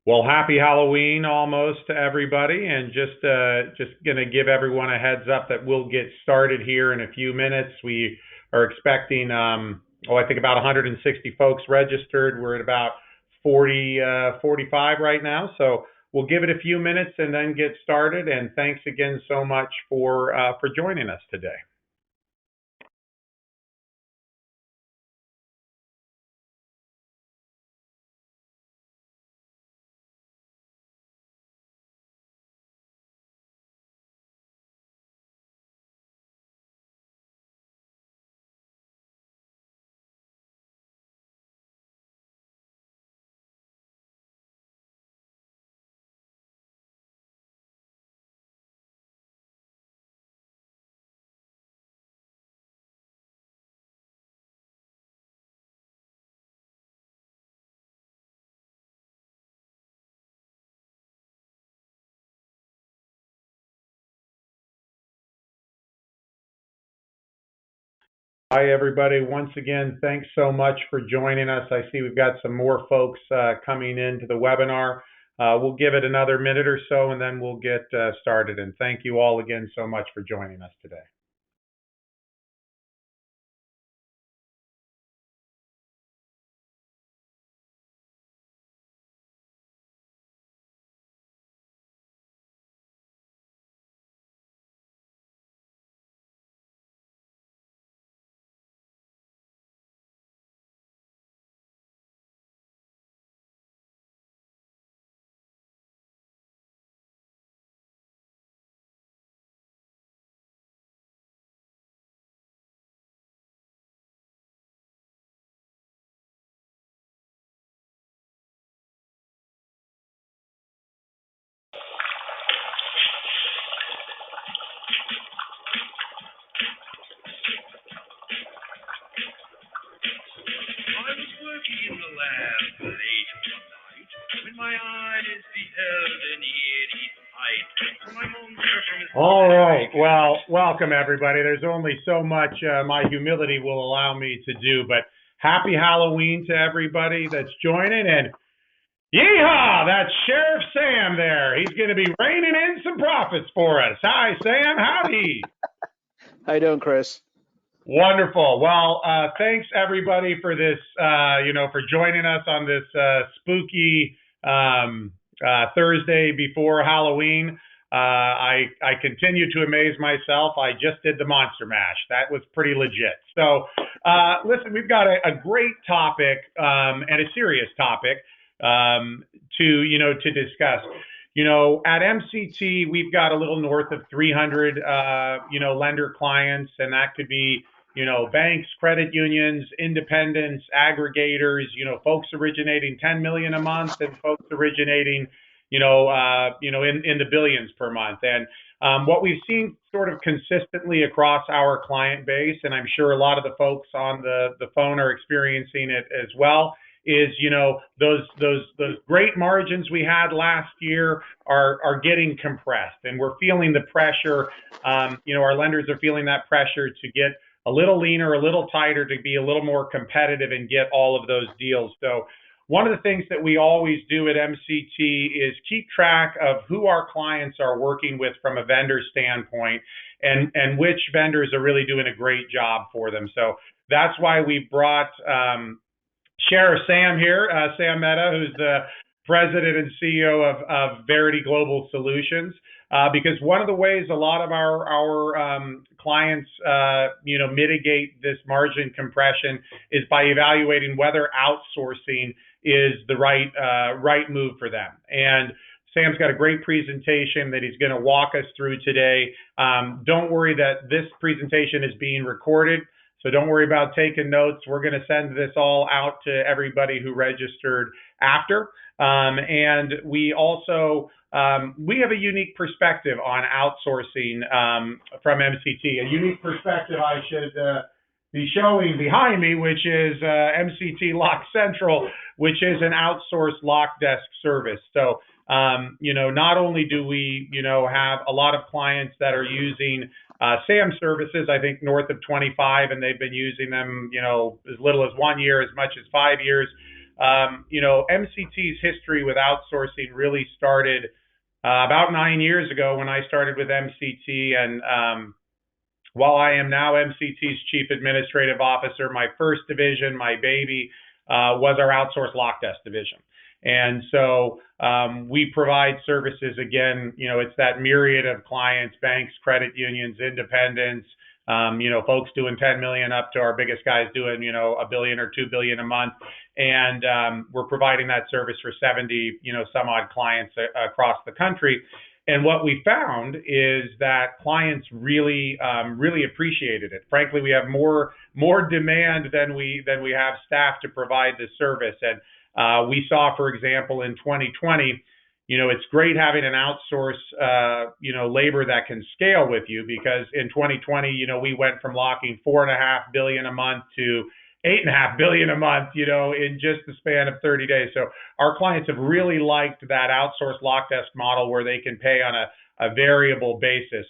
Well, happy Halloween almost to everybody, and just gonna give everyone a heads up that we'll get started here in a few minutes. We are expecting, I think about 160 folks registered. We're at about 40, 45 right now, so we'll give it a few minutes and then get started. And thanks again so much for joining us today. Hi, everybody. Once again, thanks so much for joining us. I see we've got some more folks coming into the webinar. We'll give it another minute or so, and then we'll get started. And thank you all again so much for joining us today. All right. Well, welcome everybody. There's only so much my humility will allow me to do, but happy Halloween to everybody that's joining. And yeehaw, that's Sheriff Sam there. He's going to be reining in some profits for us. Hi, Sam. Howdy. How you doing, Chris? Wonderful. Well, thanks everybody for this, for joining us on this spooky Thursday before Halloween. I continue to amaze myself. I just did the Monster Mash. That was pretty legit. So, listen, we've got a great topic and a serious topic to discuss. At MCT, we've got a little north of 300, lender clients, and that could be, banks, credit unions, independents, aggregators, folks originating 10 million a month and folks originating, in the billions per month. And what we've seen sort of consistently across our client base, and I'm sure a lot of the folks on the phone are experiencing it as well, is those great margins we had last year are getting compressed, and we're feeling the pressure. Our lenders are feeling that pressure to get a little leaner, a little tighter, to be a little more competitive and get all of those deals. So one of the things that we always do at MCT is keep track of who our clients are working with from a vendor standpoint, and which vendors are really doing a great job for them. So that's why we brought Sheriff Sam here, Sam Mehta, who's the president and CEO of Verity Global Solutions, because one of the ways a lot of our clients, mitigate this margin compression is by evaluating whether outsourcing is the right move for them. And Sam's got a great presentation that he's going to walk us through today. Don't worry that this presentation is being recorded, so don't worry about taking notes. We're going to send this all out to everybody who registered after. And we also, we have a unique perspective on outsourcing from MCT. A unique perspective I should be showing behind me, which is MCT Lock Central, which is an outsourced lock desk service. So, not only do we, have a lot of clients that are using SAM services, I think north of 25, and they've been using them, as little as 1 year, as much as 5 years. MCT's history with outsourcing really started about 9 years ago when I started with MCT. And while I am now MCT's Chief Administrative Officer, my first division, my baby, was our outsourced lock desk division. And so we provide services again, it's that myriad of clients, banks, credit unions, independents, folks doing 10 million up to our biggest guys doing, a billion or 2 billion a month. And we're providing that service for 70, some odd clients across the country. And what we found is that clients really, really appreciated it. Frankly, we have more demand than we have staff to provide this service. And we saw, for example, in 2020, it's great having an outsource, labor that can scale with you, because in 2020, we went from locking 4.5 billion a month to 8.5 billion a month, in just the span of 30 days. So our clients have really liked that outsourced lock desk model where they can pay on a variable basis.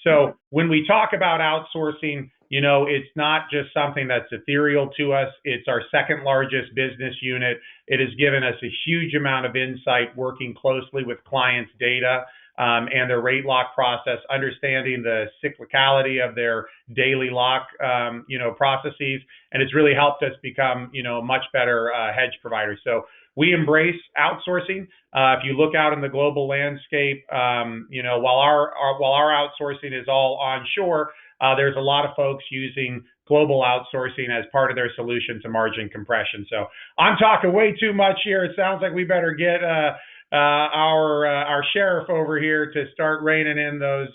So when we talk about outsourcing, it's not just something that's ethereal to us. It's our second largest business unit. It has given us a huge amount of insight working closely with clients' data and their rate lock process, understanding the cyclicality of their daily lock, processes. And it's really helped us become, a much better hedge provider. So we embrace outsourcing. If you look out in the global landscape, while our outsourcing is all onshore, there's a lot of folks using global outsourcing as part of their solution to margin compression. So I'm talking way too much here. It sounds like we better get our sheriff over here to start reining in those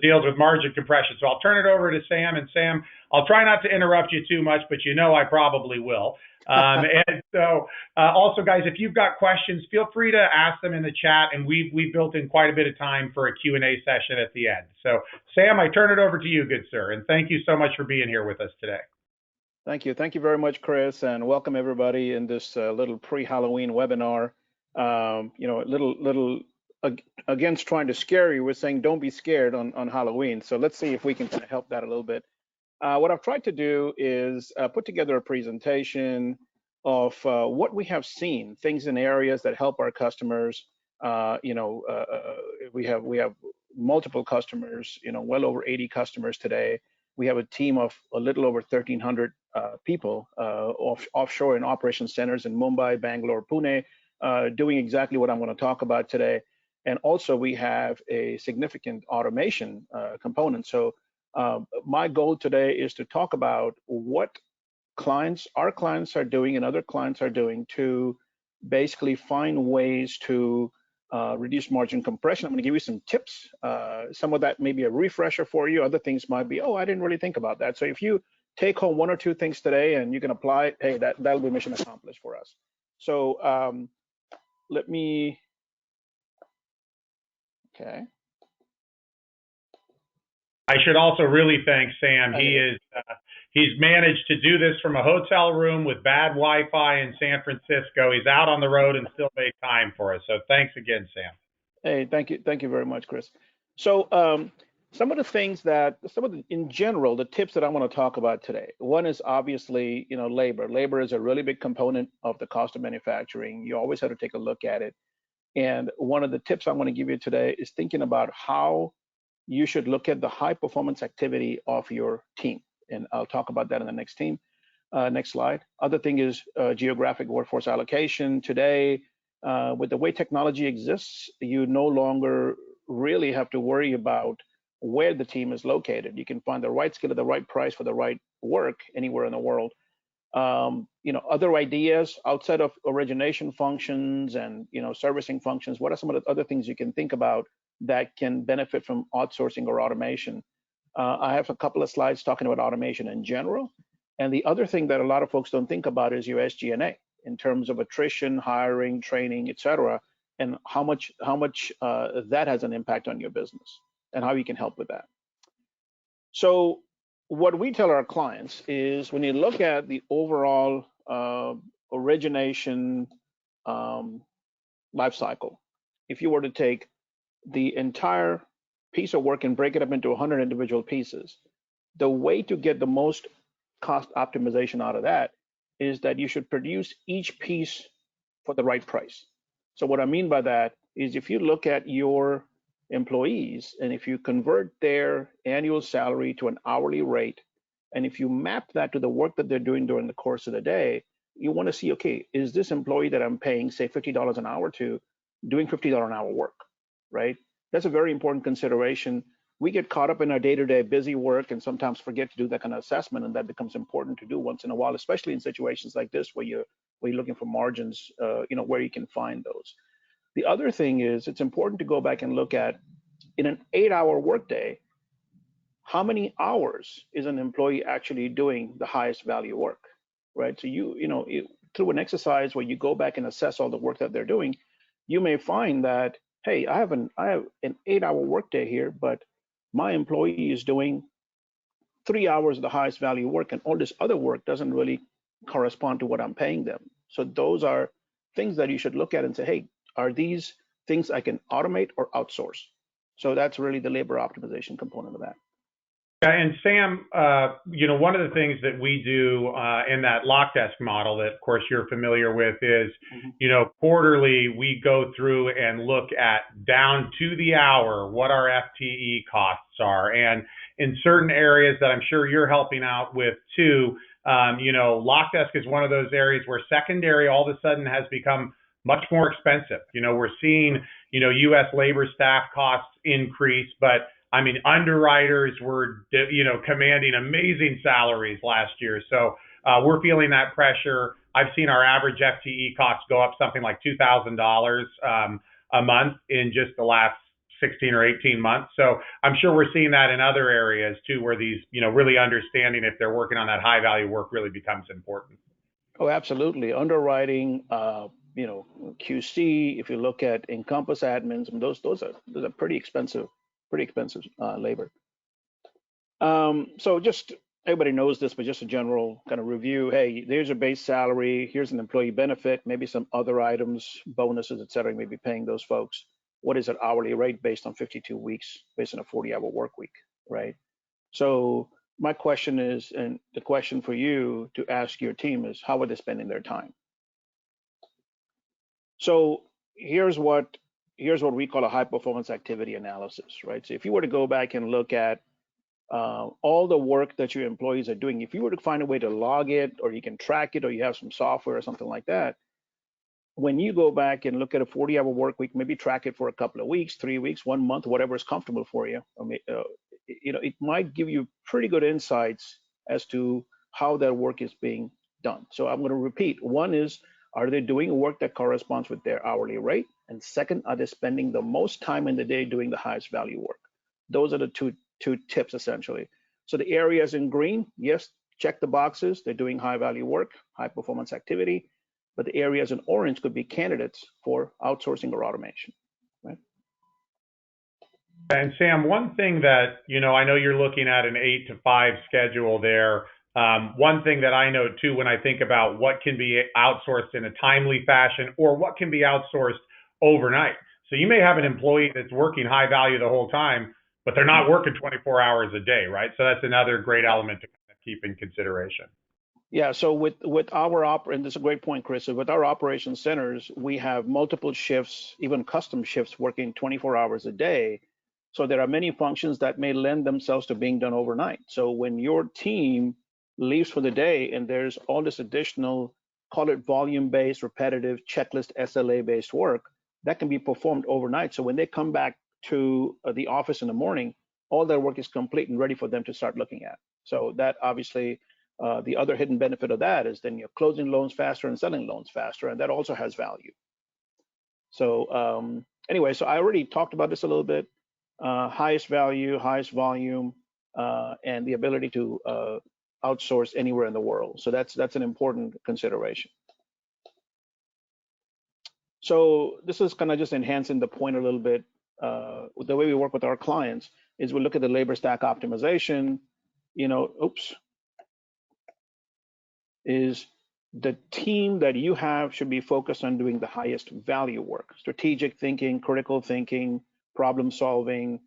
deals with margin compression. So I'll turn it over to Sam. And Sam, I'll try not to interrupt you too much, but I probably will. And so also, guys, if you've got questions, feel free to ask them in the chat, and we've built in quite a bit of time for a Q&A session at the end. So Sam, I turn it over to you, good sir, and thank you so much for being here with us today. Thank you. Thank you very much, Chris, and welcome everybody in this little pre-Halloween webinar. Against trying to scare you, we're saying don't be scared on Halloween. So let's see if we can kind of help that a little bit. What I've tried to do is put together a presentation of what we have seen, things in areas that help our customers. We have multiple customers, well over 80 customers today. We have a team of a little over 1,300 people offshore in operation centers in Mumbai, Bangalore, Pune, doing exactly what I'm going to talk about today. And also we have a significant automation component. So my goal today is to talk about what our clients are doing and other clients are doing to basically find ways to reduce margin compression. I'm going to give you some tips. Some of that may be a refresher for you. Other things might be, oh, I didn't really think about that. So if you take home one or two things today and you can apply it, hey, that'll be mission accomplished for us. So let me, okay. I should also really thank Sam. He's managed to do this from a hotel room with bad Wi-Fi in San Francisco. He's out on the road and still made time for us. So thanks again, Sam. Hey, thank you very much, Chris. So some of the in general, the tips that I want to talk about today. One is obviously, labor. Labor is a really big component of the cost of manufacturing. You always have to take a look at it. And one of the tips I want to give you today is thinking about how you should look at the high performance activity of your team. And I'll talk about that in the next slide. Other thing is geographic workforce allocation. Today, with the way technology exists, you no longer really have to worry about where the team is located. You can find the right skill at the right price for the right work anywhere in the world. Other ideas outside of origination functions and servicing functions. What are some of the other things you can think about that can benefit from outsourcing or automation? I have a couple of slides talking about automation in general. And the other thing that a lot of folks don't think about is your SG&A in terms of attrition, hiring, training, et cetera, and how much that has an impact on your business and how you can help with that. So what we tell our clients is when you look at the overall origination life cycle, if you were to take the entire piece of work and break it up into 100 individual pieces, the way to get the most cost optimization out of that is that you should produce each piece for the right price. So what I mean by that is if you look at your employees and if you convert their annual salary to an hourly rate, and if you map that to the work that they're doing during the course of the day, you want to see, okay, is this employee that I'm paying, say, $50 an hour to, doing $50 an hour work, right? That's a very important consideration. We get caught up in our day-to-day busy work and sometimes forget to do that kind of assessment, and that becomes important to do once in a while, especially in situations like this where you're looking for margins, where you can find those. The other thing is it's important to go back and look at in an 8-hour workday, how many hours is an employee actually doing the highest value work, right? So through an exercise where you go back and assess all the work that they're doing, you may find that, hey, I have an 8-hour workday here, but my employee is doing 3 hours of the highest value work, and all this other work doesn't really correspond to what I'm paying them. So those are things that you should look at and say, hey, are these things I can automate or outsource? So that's really the labor optimization component of that. Yeah, and Sam, one of the things that we do in that lock desk model that, of course, you're familiar with is, quarterly we go through and look at down to the hour what our FTE costs are. And in certain areas that I'm sure you're helping out with too, lock desk is one of those areas where secondary all of a sudden has become much more expensive. We're seeing, U.S. labor staff costs increase, but I mean, underwriters were, commanding amazing salaries last year. So we're feeling that pressure. I've seen our average FTE costs go up something like $2,000 a month in just the last 16 or 18 months. So I'm sure we're seeing that in other areas too, where these, really understanding if they're working on that high value work really becomes important. Oh, absolutely. Underwriting, QC. If you look at Encompass admins, those are pretty expensive labor. So just everybody knows this, but just a general kind of review. Hey, there's a base salary. Here's an employee benefit, maybe some other items, bonuses, et cetera. You may be paying those folks. What is an hourly rate based on 52 weeks, based on a 40-hour work week, right? So my question is, and the question for you to ask your team is, how are they spending their time? So here's what we call a high performance activity analysis, right? So if you were to go back and look at all the work that your employees are doing, if you were to find a way to log it, or you can track it, or you have some software or something like that, when you go back and look at a 40-hour work week, maybe track it for a couple of weeks, 3 weeks, 1 month, whatever is comfortable for you. It might give you pretty good insights as to how that work is being done. So I'm going to repeat. One is, are they doing work that corresponds with their hourly rate? And second, are they spending the most time in the day doing the highest value work? Those are the two tips essentially. So the areas in green, yes, check the boxes. They're doing high value work, high performance activity. But the areas in orange could be candidates for outsourcing or automation, right? And Sam, one thing that, I know you're looking at an 8 to 5 schedule there. One thing that I know too, when I think about what can be outsourced in a timely fashion or what can be outsourced overnight. So you may have an employee that's working high value the whole time, but they're not working 24 hours a day, right? So that's another great element to keep in consideration. Yeah, so with and this is a great point, Chris. So with our operations centers, we have multiple shifts, even custom shifts working 24 hours a day. So there are many functions that may lend themselves to being done overnight. So when your team leaves for the day and there's all this additional, call it volume-based, repetitive, checklist, SLA-based work, that can be performed overnight. So when they come back to the office in the morning, all their work is complete and ready for them to start looking at. So that obviously, the other hidden benefit of that is then you're closing loans faster and selling loans faster, and that also has value. So anyway, so I already talked about this a little bit. Highest value, highest volume, and the ability to outsource anywhere in the world. So that's an important consideration. So this is kind of just enhancing the point a little bit. The way we work with our clients is we look at the labor stack optimization. Is the team that you have should be focused on doing the highest value work, strategic thinking, critical thinking, problem solving,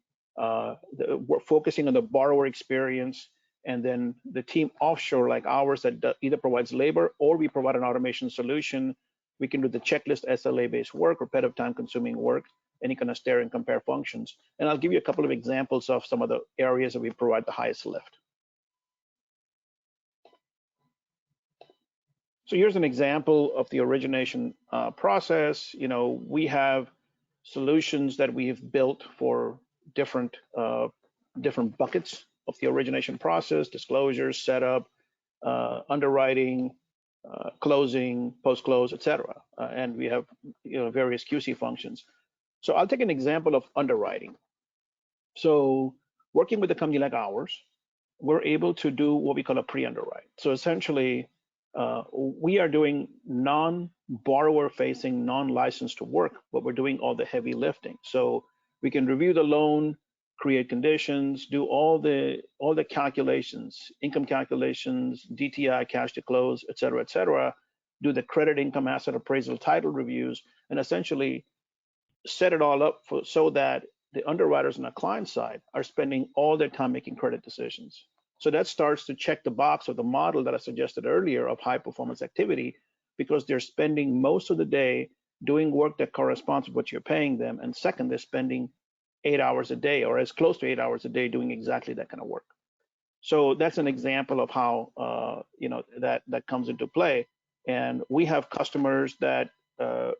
focusing on the borrower experience, and then the team offshore like ours that either provides labor or we provide an automation solution. We can do the checklist SLA based work, repetitive time consuming work, any kind of stare and compare functions. And I'll give you a couple of examples of some of the areas that we provide the highest lift. So here's an example of the origination process. We have solutions that we have built for different buckets of the origination process: disclosures, setup, underwriting, closing, post-close, etc. And we have various QC functions. So I'll take an example of underwriting. So working with a company like ours, we're able to do what we call a pre-underwrite. So essentially, we are doing non-borrower facing, non-licensed work, but we're doing all the heavy lifting. So we can review the loan, create conditions, do all the calculations, income calculations, DTI, cash to close, et cetera, do the credit, income, asset appraisal, title reviews, and essentially set it all up so that the underwriters on the client side are spending all their time making credit decisions. So that starts to check the box of the model that I suggested earlier of high performance activity, because they're spending most of the day doing work that corresponds with what you're paying them. And second, they're spending 8 hours a day or as close to 8 hours a day doing exactly that kind of work. So that's an example of how that comes into play. And we have customers that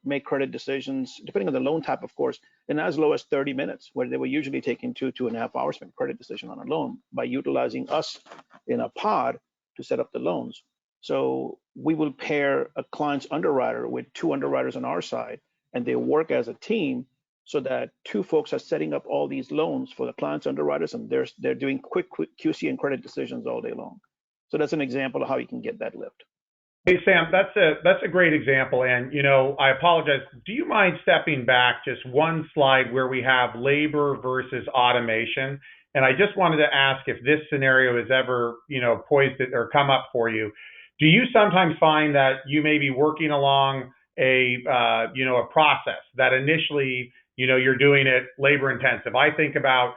make credit decisions, depending on the loan type, of course, in as low as 30 minutes, where they were usually taking 2.5 hours to make a credit decision on a loan by utilizing us in a pod to set up the loans. So we will pair a client's underwriter with 2 underwriters on our side, and they work as a team so that 2 folks are setting up all these loans for the client's underwriters, and they're doing quick QC and credit decisions all day long. So that's an example of how you can get that lift. Hey, Sam, that's a great example. And, I apologize. Do you mind stepping back just one slide where we have labor versus automation? And I just wanted to ask if this scenario has ever, poised it or come up for you. Do you sometimes find that you may be working along a process that initially, you're doing it labor intensive? I think about,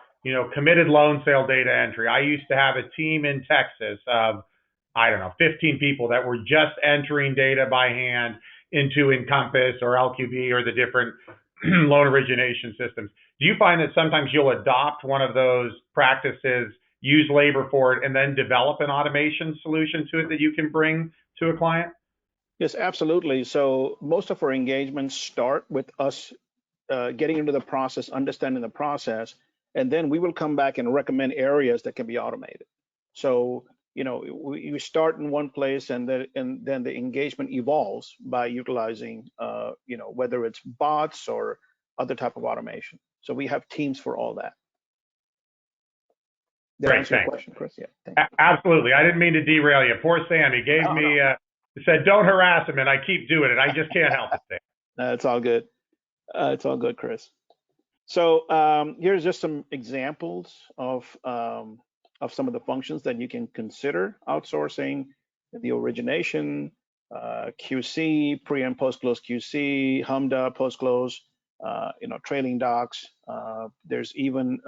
committed loan sale data entry. I used to have a team in Texas of, 15 people that were just entering data by hand into Encompass or LQB or the different loan origination systems. Do you find that sometimes you'll adopt one of those practices, use labor for it, and then develop an automation solution to it that you can bring to a client? Yes, absolutely. So most of our engagements start with us getting into the process, understanding the process, and then we will come back and recommend areas that can be automated. So we start in one place, and then the engagement evolves by utilizing, whether it's bots or other type of automation. So we have teams for all that. Did I answer your question, Chris? Yeah. Absolutely. I didn't mean to derail you. Poor Sam. He gave me, he said, don't harass him, and I keep doing it. I just can't help it, Sam. No, it's all good. It's all good, Chris. So here's just some examples of some of the functions that you can consider outsourcing: the origination, QC, pre and post close QC, HMDA, post close, trailing docs. There's even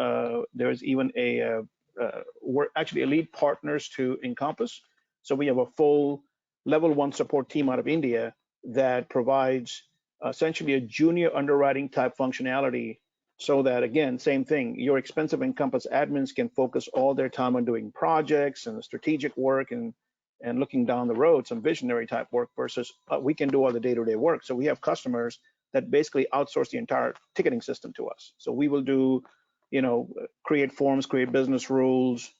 we're actually elite partners to Encompass. So we have a full level 1 support team out of India that provides essentially a junior underwriting type functionality, so that, again, same thing, your expensive Encompass admins can focus all their time on doing projects and strategic work and looking down the road, some visionary type work, versus we can do all the day-to-day work. So we have customers that basically outsource the entire ticketing system to us. So we will do, create forms, create business rules,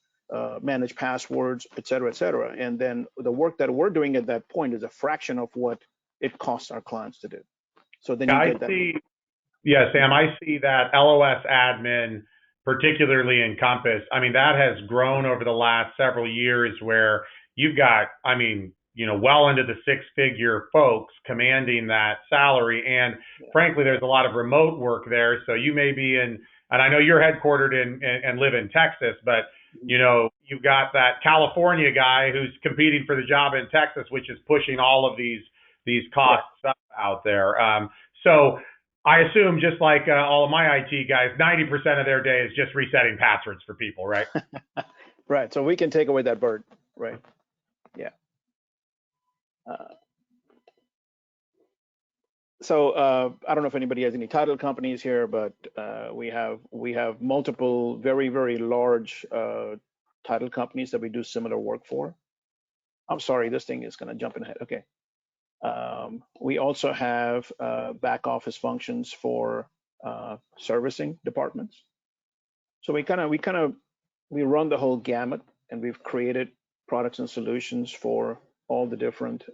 manage passwords, et cetera. And then the work that we're doing at that point is a fraction of what it costs our clients to do. So then you get that. Yeah, Sam, I see that LOS admin, particularly Encompass. I mean, that has grown over the last several years, where you've got, well into the 6-figure folks commanding that salary. And frankly, there's a lot of remote work there. So you may be in, and I know you're headquartered in and live in Texas, but you've got that California guy who's competing for the job in Texas, which is pushing all of these costs out there. So I assume, just like all of my IT guys, 90% of their day is just resetting passwords for people, right? Right. So we can take away that burden. Right. Yeah. Uh, I don't know if anybody has any title companies here, but we have multiple very large title companies that we do similar work for. I'm sorry, this thing is going to jump in ahead. Okay. We also have back office functions for servicing departments. So we run the whole gamut, and we've created products and solutions for all the different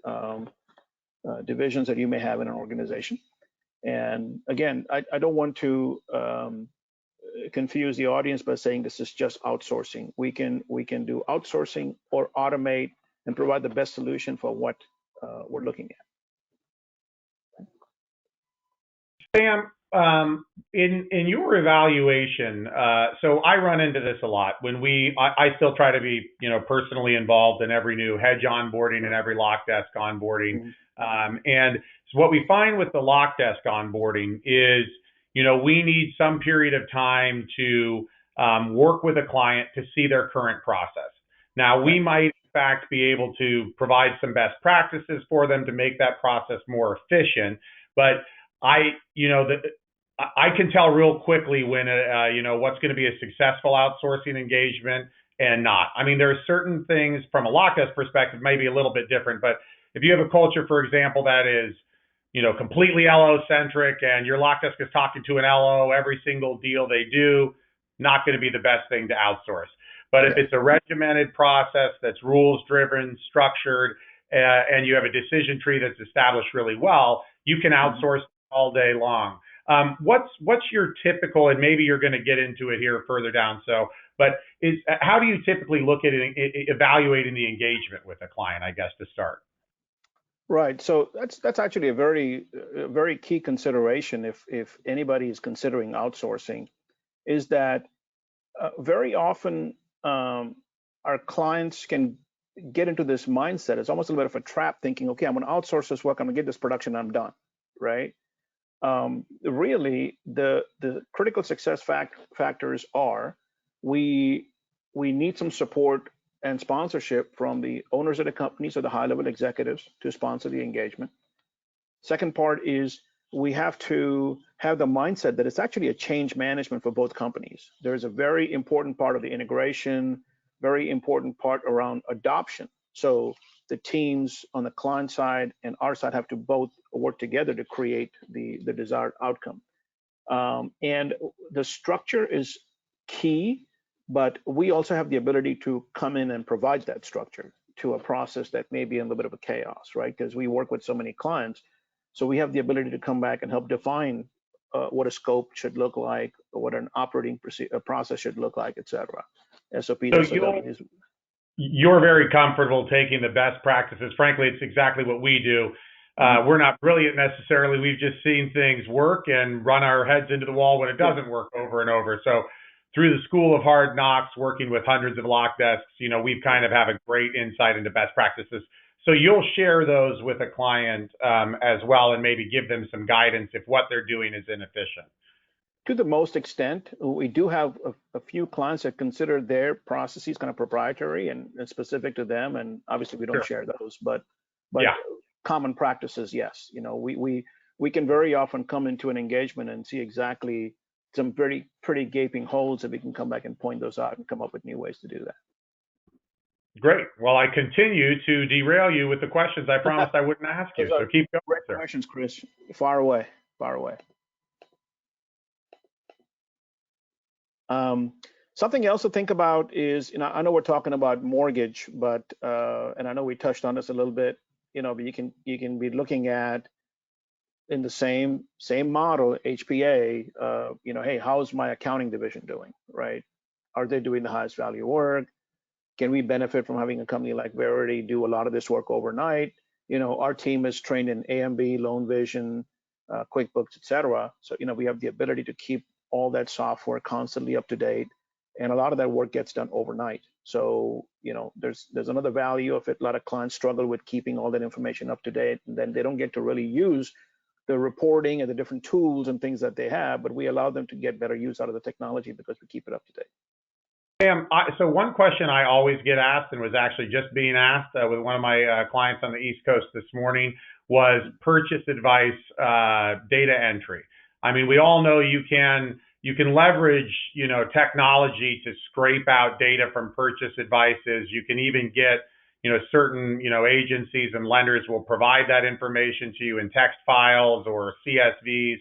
divisions that you may have in an organization. And again, I don't want to confuse the audience by saying this is just outsourcing. We can do outsourcing or automate and provide the best solution for what we're looking at. Sam, in your evaluation, so I run into this a lot when I still try to be, personally involved in every new hedge onboarding and every lock desk onboarding. And so what we find with the lock desk onboarding is, we need some period of time to work with a client to see their current process. Now, we might in fact be able to provide some best practices for them to make that process more efficient, but I can tell real quickly when, what's going to be a successful outsourcing engagement and not. I mean, there are certain things from a lock desk perspective, maybe a little bit different, but if you have a culture, for example, that is, completely LO centric and your lock desk is talking to an LO every single deal they do, not going to be the best thing to outsource. But if it's a regimented process that's rules driven, structured, and you have a decision tree that's established really well, you can outsource all day long. What's your typical, and maybe you're going to get into it here further down. But how do you typically look at it, evaluating the engagement with a client? I guess to start. Right. So that's actually a very key consideration if anybody is considering outsourcing, is that very often our clients can get into this mindset. It's almost a little bit of a trap, thinking, okay, I'm going to outsource this work, I'm going to get this production, I'm done, right? Really, the critical success factors are we need some support and sponsorship from the owners of the companies or the high-level executives to sponsor the engagement. Second part is we have to have the mindset that it's actually a change management for both companies. There's a very important part of the integration, very important part around adoption. So the teams on the client side and our side have to both work together to create the desired outcome. And the structure is key, but we also have the ability to come in and provide that structure to a process that may be a little bit of a chaos, right? Because we work with so many clients. So we have the ability to come back and help define what a scope should look like, what an operating process should look like, et cetera. SOPs, SOWs. You're very comfortable taking the best practices. Frankly, it's exactly what we do. We're not brilliant necessarily. We've just seen things work and run our heads into the wall when it doesn't work over and over. So through the school of hard knocks, working with hundreds of lock desks, we've kind of have a great insight into best practices. So you'll share those with a client as well, and maybe give them some guidance if what they're doing is inefficient. To the most extent, we do have a few clients that consider their processes kind of proprietary and specific to them, and obviously we don't share those. But common practices, yes. We can very often come into an engagement and see exactly some pretty gaping holes that we can come back and point those out and come up with new ways to do that. Great. Well, I continue to derail you with the questions I promised I wouldn't ask you. So keep going. Great questions, Chris. Far away, far away. Something else to think about is, I know we're talking about mortgage, but and I know we touched on this a little bit, but you can be looking at in the same model, HPA, hey, how's my accounting division doing, right? Are they doing the highest value work? Can we benefit from having a company like Verity do a lot of this work overnight? Our team is trained in AMB, Loan Vision, QuickBooks, et cetera. So, we have the ability to keep all that software constantly up to date, and a lot of that work gets done overnight. So there's another value of it. A lot of clients struggle with keeping all that information up to date, and then they don't get to really use the reporting and the different tools and things that they have, but we allow them to get better use out of the technology because we keep it up to date. Sam, so one question I always get asked, and was actually just being asked with one of my clients on the East Coast this morning, was purchase advice data entry. I mean, we all know you can leverage technology to scrape out data from purchase advices. You can even get certain agencies and lenders will provide that information to you in text files or CSVs.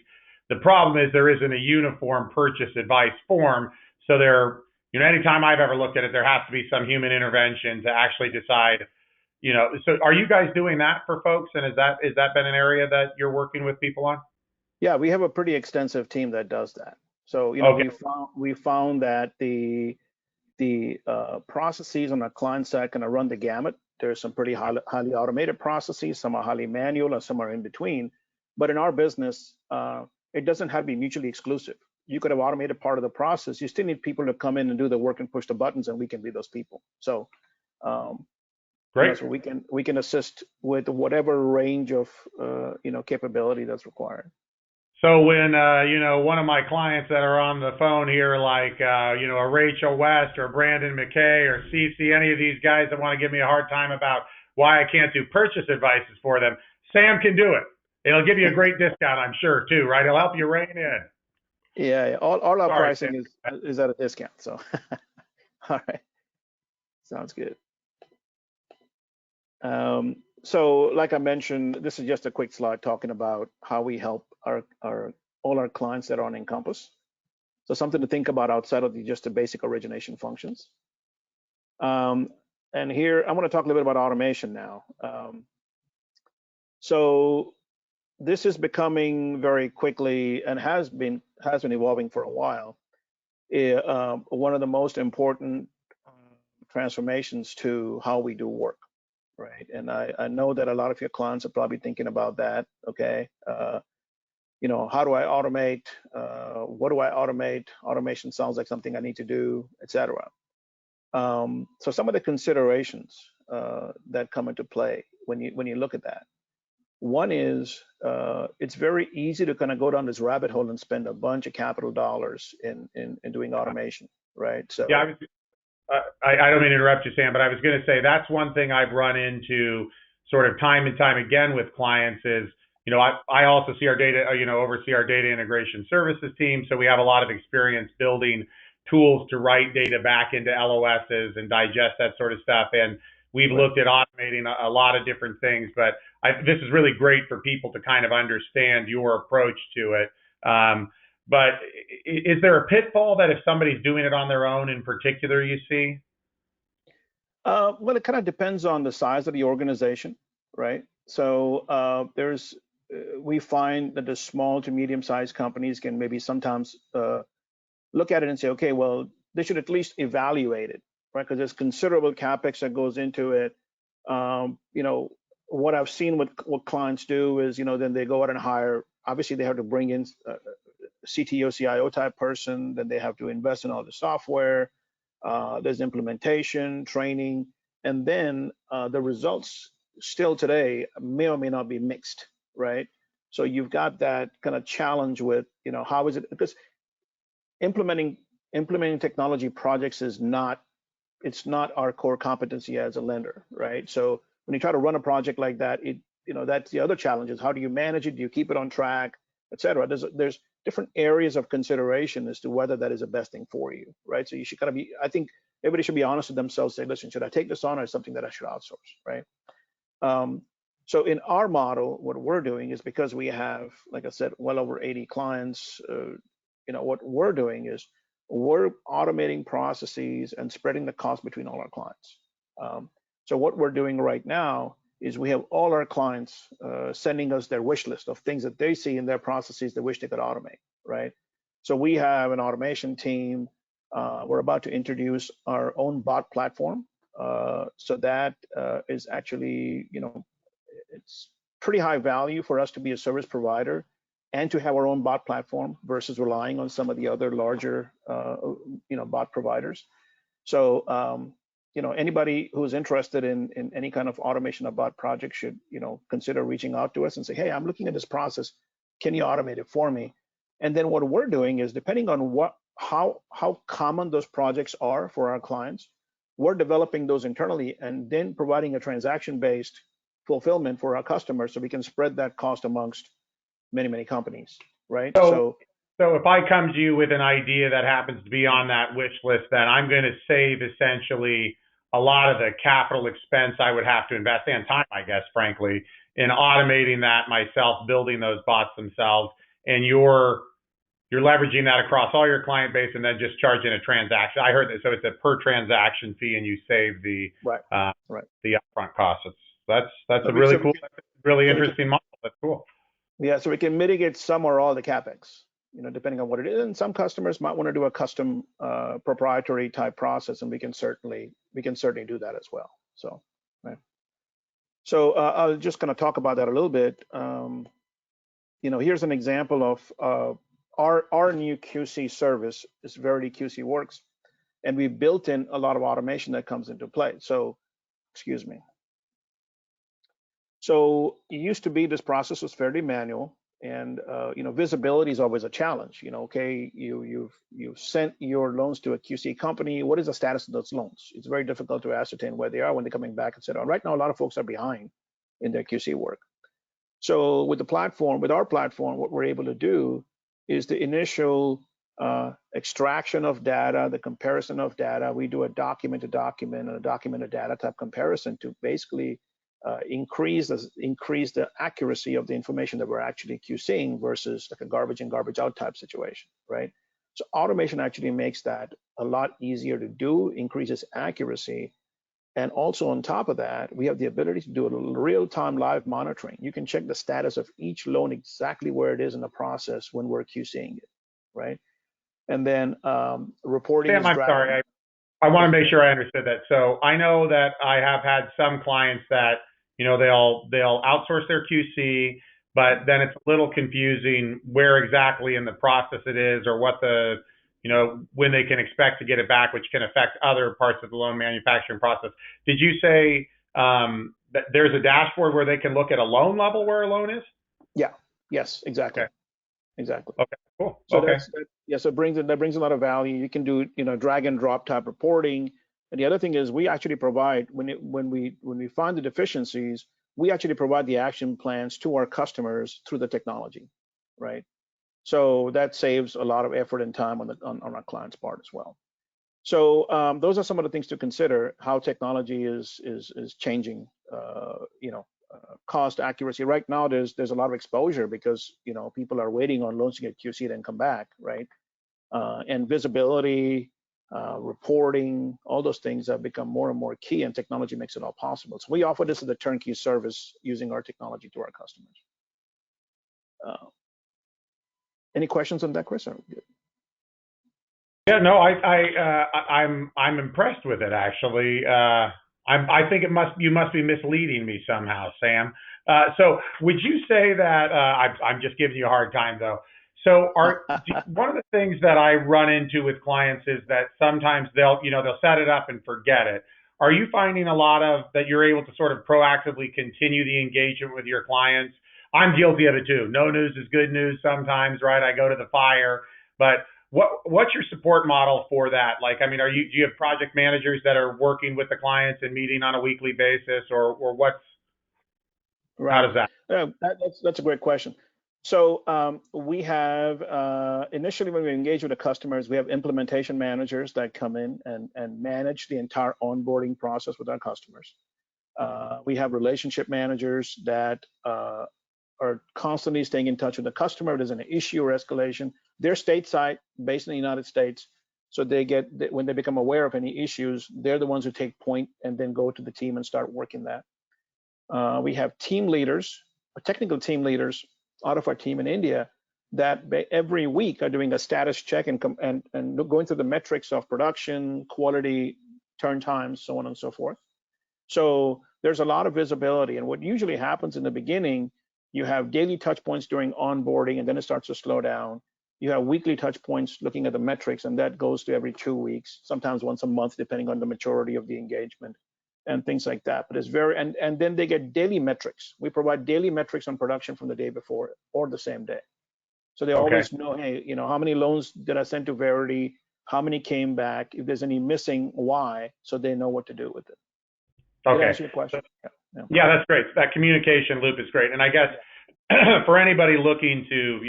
The problem is there isn't a uniform purchase advice form, so anytime I've ever looked at it, there has to be some human intervention to actually decide. So are you guys doing that for folks? And is that been an area that you're working with people on? Yeah, we have a pretty extensive team that does that. So, Okay, we found that the processes on a client side kind of run the gamut. There's some pretty highly automated processes, some are highly manual, and some are in between. But in our business, it doesn't have to be mutually exclusive. You could have automated part of the process. You still need people to come in and do the work and push the buttons, and we can be those people. So, um, great. so we can assist with whatever range of capability that's required. So when one of my clients that are on the phone here, like a Rachel West or Brandon McKay or CC, any of these guys that want to give me a hard time about why I can't do purchase advices for them, Sam can do it. It'll give you a great discount, I'm sure, too, right? It'll help you rein in. Yeah, yeah. All our Sorry, Sam. pricing is at a discount. So, all right, sounds good. So, like I mentioned, this is just a quick slide talking about how we help our all our clients that are on Encompass. So, something to think about outside of just the basic origination functions. Um, and here I want to talk a little bit about automation now. So, this is becoming very quickly and has been evolving for a while. One of the most important transformations to how we do work, right? And I know that a lot of your clients are probably thinking about that. Okay, how do I automate? What do I automate? Automation sounds like something I need to do, etc. So some of the considerations that come into play when you look at that. One is it's very easy to kind of go down this rabbit hole and spend a bunch of capital dollars in doing automation, right? Yeah, So I don't mean to interrupt you, Sam, but I was going to say that's one thing I've run into sort of time and time again with clients is, I also see our data, oversee our data integration services team. So we have a lot of experience building tools to write data back into LOSs and digest that sort of stuff. And we've right. looked at automating a lot of different things, but this is really great for people to kind of understand your approach to it. But is there a pitfall that if somebody's doing it on their own in particular, you see? Well, it kind of depends on the size of the organization, right? So we find that the small to medium-sized companies can maybe sometimes look at it and say, okay, well, they should at least evaluate it, right? Because there's considerable capex that goes into it. What I've seen what clients do is, then they go out and hire. Obviously, they have to bring in CTO, CIO type person. Then they have to invest in all the software. There's implementation, training, and then the results still today may or may not be mixed, right? So you've got that kind of challenge with, how is it? Because implementing technology projects it's not our core competency as a lender, right? So when you try to run a project like that, that's the other challenge is how do you manage it? Do you keep it on track, et cetera? There's different areas of consideration as to whether that is the best thing for you, right? So you should kind of I think everybody should be honest with themselves, say, listen, should I take this on or is something that I should outsource, right? So in our model, what we're doing is because we have, like I said, well over 80 clients, what we're doing is we're automating processes and spreading the cost between all our clients. So what we're doing right now is we have all our clients sending us their wish list of things that they see in their processes they wish they could automate, right? So we have an automation team. We're about to introduce our own bot platform. So that is actually, it's pretty high value for us to be a service provider and to have our own bot platform versus relying on some of the other larger, bot providers. So, anybody who's interested in any kind of automation of bot project should, consider reaching out to us and say, hey, I'm looking at this process. Can you automate it for me? And then what we're doing is depending on what how common those projects are for our clients. We're developing those internally and then providing a transaction-based fulfillment for our customers so we can spread that cost amongst many companies, right? So, So so if I come to you with an idea that happens to be on that wish list, then I'm going to save essentially a lot of the capital expense I would have to invest and time, I guess, frankly, in automating that myself, building those bots themselves, and you're leveraging that across all your client base and then just charging a transaction. I heard that, so it's a per transaction fee, and you save right, uh, right. the upfront costs. That's So a we really so we cool, can really so we can interesting model. That's cool. yeah, so we can mitigate some or all the capex, depending on what it is. And some customers might want to do a custom proprietary type process, and we can certainly do that as well. So, right. So I'll just kind of talk about that a little bit. Here's an example of our new QC service is Verity QC Works, and we built in a lot of automation that comes into play. So, excuse me. So it used to be this process was fairly manual, and visibility is always a challenge. Okay, you've sent your loans to a QC company. What is the status of those loans? It's very difficult to ascertain where they are when they're coming back and said, "Oh, right now a lot of folks are behind in their QC work." So with our platform, what we're able to do is the initial extraction of data, the comparison of data. We do a document to document and a document to data type comparison to basically increase the accuracy of the information that we're actually QCing versus like a garbage in, garbage out type situation, right? So automation actually makes that a lot easier to do, increases accuracy. And also on top of that, we have the ability to do a real-time live monitoring. You can check the status of each loan, exactly where it is in the process when we're QCing it, right? And then reporting Sam, is I'm drag and sorry. I want yeah, to make sure I understood that. So I know that I have had some clients that, they'll outsource their QC, but then it's a little confusing where exactly in the process it is or what when they can expect to get it back, which can affect other parts of the loan manufacturing process. Did you say that there's a dashboard where they can look at a loan level where a loan is? yeah, yes, exactly, Okay. exactly. Okay. Cool. So Okay. yeah, so that brings a lot of value. You can do drag and drop type reporting. And the other thing is we actually provide when we find the deficiencies, we actually provide the action plans to our customers through the technology, right? So that saves a lot of effort and time on our client's part as well. So those are some of the things to consider, how technology is changing cost accuracy. Right now there's a lot of exposure because people are waiting on loans to get QC and come back, right? And visibility, reporting, all those things have become more and more key, and technology makes it all possible. So we offer this as a turnkey service using our technology to our customers. Any questions on that, Chris? Yeah, no, I'm impressed with it actually. I think you must be misleading me somehow, Sam. So would you say that I'm just giving you a hard time though? So one of the things that I run into with clients is that sometimes they'll set it up and forget it. Are you finding a lot of that you're able to sort of proactively continue the engagement with your clients? I'm guilty of it too. No news is good news sometimes, right? I go to the fire, but what's your support model for that? Like, I mean, do you have project managers that are working with the clients and meeting on a weekly basis, or how Right. does that? That's a great question. So we have initially when we engage with the customers, we have implementation managers that come in and manage the entire onboarding process with our customers. We have relationship managers that are constantly staying in touch with the customer. If there's an issue or escalation, they're stateside, based in the United States. So when they become aware of any issues, they're the ones who take point and then go to the team and start working that. We have team leaders, technical team leaders out of our team in India that every week are doing a status check and going through the metrics of production, quality, turn times, so on and so forth. So there's a lot of visibility. And what usually happens in the beginning, you have daily touch points during onboarding, and then it starts to slow down. You have weekly touch points looking at the metrics, and that goes to every 2 weeks, sometimes once a month, depending on the maturity of the engagement and things like that. But it's and then they get daily metrics. We provide daily metrics on production from the day before or the same day. So they Okay. always know, hey, how many loans did I send to Verity? How many came back? If there's any missing, why? So they know what to do with it. Did I Okay. answer your question? Yeah. Yeah. Yeah, that's great. That communication loop is great. And I guess Yeah. for anybody looking to,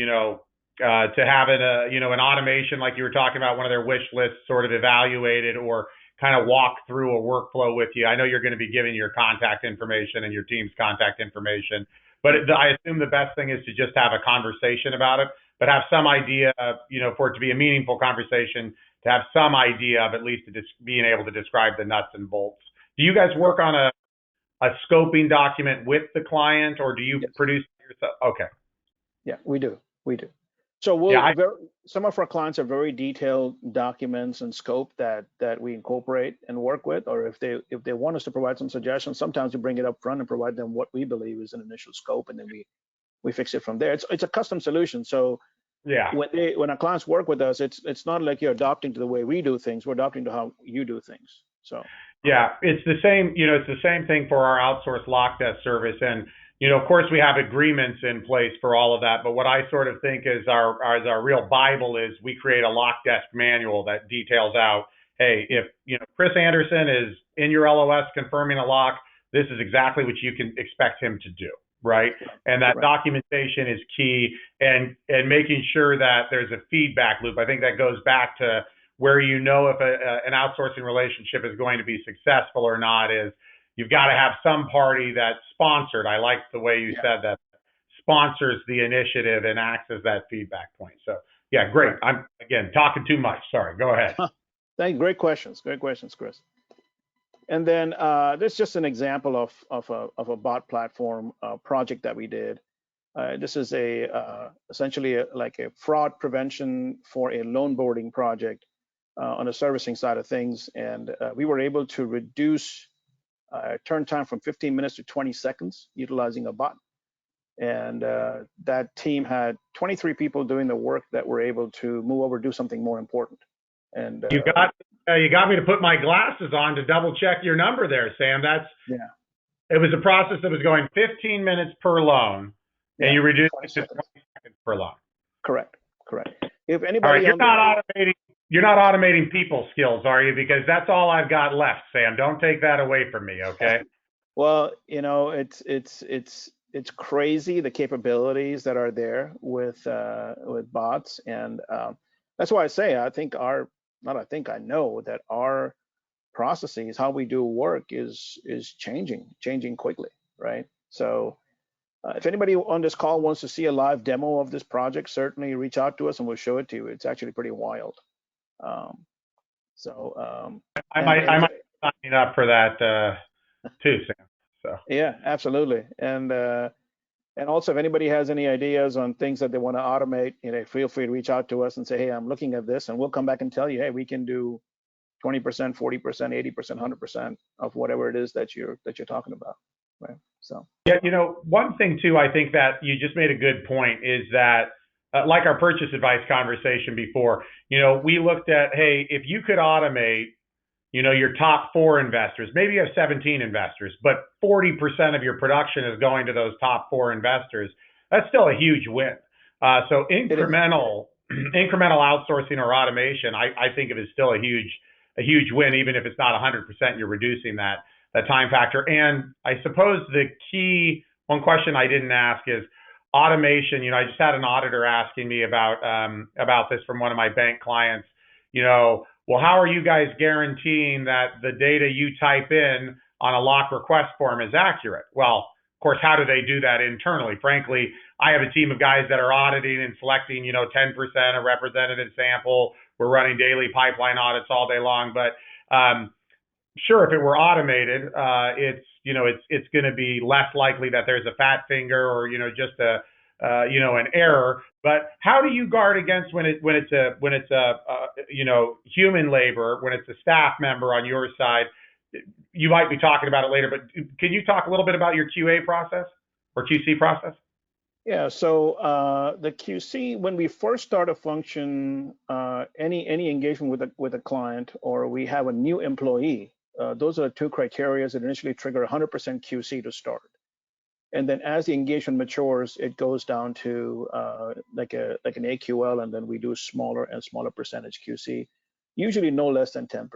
to have an automation like you were talking about, one of their wish lists sort of evaluated or kind of walk through a workflow with you. I know you're going to be giving your contact information and your team's contact information, but I assume the best thing is to just have a conversation about it, but have some idea, for it to be a meaningful conversation, to have some idea of at least being able to describe the nuts and bolts. Do you guys work on a scoping document with the client, or do you Yes. produce it yourself? Okay. Yeah, we do. We do. So Yeah. some of our clients are very detailed documents and scope that we incorporate and work with, or if they want us to provide some suggestions, sometimes we bring it up front and provide them what we believe is an initial scope, and then we fix it from there. It's a custom solution. So Yeah. when our clients work with us, it's not like you're adopting to the way we do things. We're adopting to how you do things. So Yeah. It's the same, it's the same thing for our outsourced lock desk service. And, of course we have agreements in place for all of that. But what I sort of think is our real Bible is we create a lock desk manual that details out, hey, if, Chris Anderson is in your LOS confirming a lock, this is exactly what you can expect him to do. Right. And that right. documentation is key, and making sure that there's a feedback loop. I think that goes back to where if an outsourcing relationship is going to be successful or not is you've got to have some party that's sponsored. I like the way you said that, sponsors the initiative and acts as that feedback point. So yeah, great. Right. I'm again talking too much. Sorry. Go ahead. Great questions. Great questions, Chris. And then this is just an example of a bot platform project that we did. This is essentially like a fraud prevention for a loan boarding project on the servicing side of things, and we were able to reduce turn time from 15 minutes to 20 seconds utilizing a bot. And that team had 23 people doing the work that were able to move over, do something more important. And you got me to put my glasses on to double check your number there, Sam. It was a process that was going 15 minutes per loan, and you reduced it to 20 seconds per loan. Correct. If All anybody, right, you're not automating people skills, are you? Because that's all I've got left, Sam. Don't take that away from me, okay? Well, it's crazy the capabilities that are there with bots, and that's why I say I know that our processes, how we do work, is changing quickly, right? So if anybody on this call wants to see a live demo of this project, certainly reach out to us and we'll show it to you. It's actually pretty wild. I might sign up for that too, Sam. So yeah, absolutely. And also, if anybody has any ideas on things that they want to automate, feel free to reach out to us and say, hey, I'm looking at this, and we'll come back and tell you, hey, we can do 20%, 40%, 80%, 100% of whatever it is that you're talking about, right? So yeah, one thing too, I think that you just made a good point is that, like our purchase advice conversation before, we looked at, hey, if you could automate, your top 4 investors, maybe you have 17 investors, but 40% of your production is going to those top 4 investors. That's still a huge win. So incremental outsourcing or automation, I think of as still a huge win, even if it's not 100%, you're reducing that time factor. And I suppose one question I didn't ask is automation. I just had an auditor asking me about this from one of my bank clients. Well, how are you guys guaranteeing that the data you type in on a lock request form is accurate? Well, of course, how do they do that internally? Frankly, I have a team of guys that are auditing and selecting, 10% a representative sample. We're running daily pipeline audits all day long. But sure, if it were automated, it's going to be less likely that there's a fat finger or just an error. But how do you guard against when it's a human labor, when it's a staff member on your side? You might be talking about it later, but can you talk a little bit about your QA process or QC process? Yeah, so the QC, when we first start a function, any engagement with a client, or we have a new employee, those are the 2 criteria that initially trigger 100% QC to start. And then as the engagement matures, it goes down to like an AQL, and then we do smaller and smaller percentage QC, usually no less than 10%.